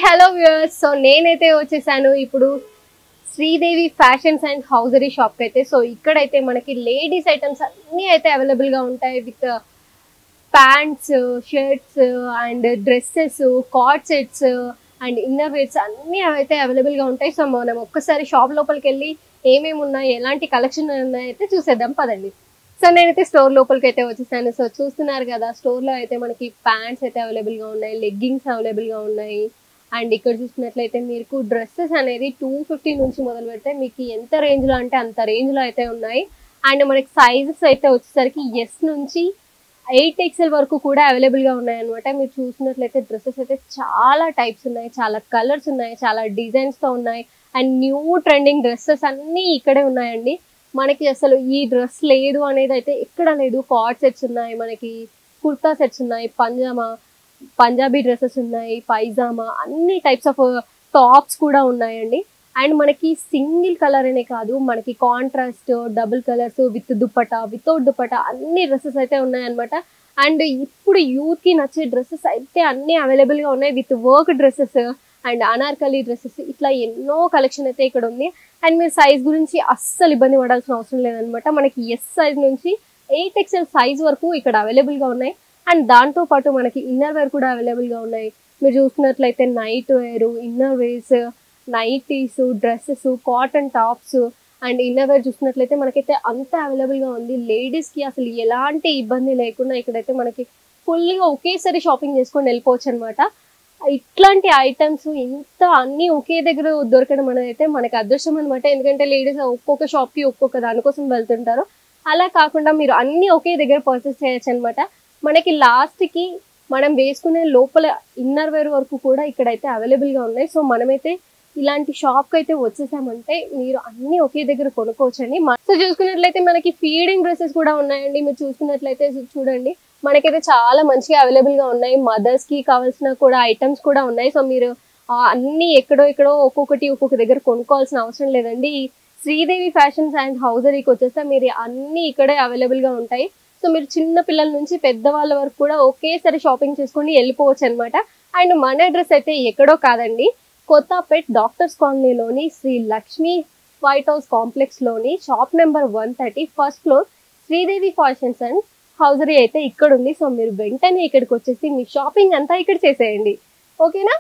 Hello viewers. So నేనైతే వచ్చేసాను ఇప్పుడు శ్రీదేవి ఫ్యాషన్స్ అండ్ హౌజరీ షాప్కి అయితే. సో ఇక్కడైతే మనకి లేడీస్ ఐటమ్స్ అన్నీ అయితే అవైలబుల్గా ఉంటాయి. With pants, shirts and dresses, card sets and inner wears అన్నీ అయితే అవైలబుల్గా ఉంటాయి. సో మనం ఒక్కసారి షాప్ లోపలికి వెళ్ళి ఏమేమి ఉన్నాయి, ఎలాంటి కలెక్షన్ ఉన్నాయి అయితే చూసేద్దాం పదండి. సో నేనైతే స్టోర్ లోపలికి అయితే వచ్చేసాను. సో చూస్తున్నారు కదా, స్టోర్లో అయితే మనకి ప్యాంట్స్ అయితే అవైలబుల్గా ఉన్నాయి, లెగ్గింగ్స్ అవైలబుల్గా ఉన్నాయి. అండ్ ఇక్కడ చూసినట్లయితే మీకు డ్రెస్సెస్ అనేది 250 నుంచి మొదలు పెడితే మీకు ఎంత రేంజ్లో అంటే అంత రేంజ్లో అయితే ఉన్నాయి. అండ్ మనకి సైజెస్ అయితే వచ్చేసరికి ఎస్ నుంచి 8XL వరకు కూడా అవైలబుల్గా ఉన్నాయి అనమాట. మీరు చూసినట్లయితే డ్రెస్సెస్ అయితే చాలా టైప్స్ ఉన్నాయి, చాలా కలర్స్ ఉన్నాయి, చాలా డిజైన్స్తో ఉన్నాయి. అండ్ న్యూ ట్రెండింగ్ డ్రెస్సెస్ అన్నీ ఇక్కడే ఉన్నాయండి. మనకి అసలు ఈ డ్రెస్ లేదు అనేది అయితే ఎక్కడ లేదు. కార్డ్ సెట్స్ ఉన్నాయి, మనకి కుర్తా సెట్స్ ఉన్నాయి, పంజాబీ డ్రెస్సెస్ ఉన్నాయి, పైజామా, అన్ని టైప్స్ ఆఫ్ టాప్స్ కూడా ఉన్నాయండి. అండ్ మనకి సింగిల్ కలర్ అనే కాదు, మనకి contrast, double colours, with dupatta, without dupatta అన్ని డ్రెస్సెస్ అయితే ఉన్నాయన్నమాట. అండ్ ఇప్పుడు యూత్కి నచ్చే డ్రెస్సెస్ అయితే అన్నీ అవైలబుల్గా ఉన్నాయి, with work dresses and Anarkali dresses, ఇట్లా ఎన్నో కలెక్షన్ అయితే ఇక్కడ ఉంది. అండ్ మీరు సైజ్ గురించి అస్సలు ఇబ్బంది పడాల్సిన అవసరం లేదనమాట. మనకి ఎస్ సైజ్ నుంచి 8XL సైజ్ వరకు ఇక్కడ అవైలబుల్గా ఉన్నాయి. అండ్ దాంతో పాటు మనకి ఇన్నర్ వేర్ కూడా అవైలబుల్గా ఉన్నాయి. మీరు చూసినట్లయితే night wear, inner wears, nighties, dresses, cotton tops and inner wear చూసినట్లయితే మనకైతే అంత అవైలబుల్గా ఉంది. లేడీస్కి అసలు ఎలాంటి ఇబ్బంది లేకుండా ఇక్కడైతే మనకి ఫుల్గా ఒకేసారి షాపింగ్ చేసుకొని వెళ్ళిపోవచ్చు అనమాట. ఇట్లాంటి ఐటమ్స్ ఇంత అన్నీ ఒకే దగ్గర దొరకడం అనేది అయితే మనకి అదృష్టం అనమాట. ఎందుకంటే లేడీస్ ఒక్కొక్క షాప్కి ఒక్కొక్క దానికోసం వెళ్తుంటారు. అలా కాకుండా మీరు అన్నీ ఒకే దగ్గర పర్చేస్ చేయొచ్చు అనమాట. మనకి లాస్ట్కి మనం వేసుకునే లోపల ఇన్నర్ వేర్ వరకు కూడా ఇక్కడైతే అవైలబుల్గా ఉన్నాయి. సో మనమైతే ఇలాంటి షాప్కి అయితే వచ్చేసామంటే మీరు అన్నీ ఒకే దగ్గర కొనుక్కోవచ్చండి. సో చూసుకున్నట్లయితే మనకి ఫీడింగ్ డ్రెస్సెస్ కూడా ఉన్నాయండి. మీరు చూసుకున్నట్లయితే చూడండి, మనకైతే చాలా మంచిగా అవైలబుల్గా ఉన్నాయి. మదర్స్కి కావాల్సిన కూడా ఐటమ్స్ కూడా ఉన్నాయి. సో మీరు అన్నీ ఎక్కడో ఒక్కొక్క దగ్గర కొనుక్కోవాల్సిన అవసరం లేదండి. శ్రీదేవి ఫ్యాషన్స్ అండ్ హౌజరీకి వచ్చేస్తే మీరు అన్నీ ఇక్కడే అవైలబుల్గా ఉంటాయి. సో మీరు చిన్న పిల్లల నుంచి పెద్దవాళ్ళ వరకు కూడా ఒకేసారి షాపింగ్ చేసుకొని వెళ్ళిపోవచ్చు అనమాట. అండ్ మన అడ్రస్ అయితే ఎక్కడో కాదండి, కొత్తపేట్ డాక్టర్స్ కాలనీలోని Shri Lakshmi white house కాంప్లెక్స్లోని shop number 130 first floor Sridevi fashions and hosiery అయితే ఇక్కడ ఉంది. సో మీరు వెంటనే ఇక్కడికి వచ్చేసి మీ షాపింగ్ అంతా ఇక్కడ చేసేయండి. ఓకేనా?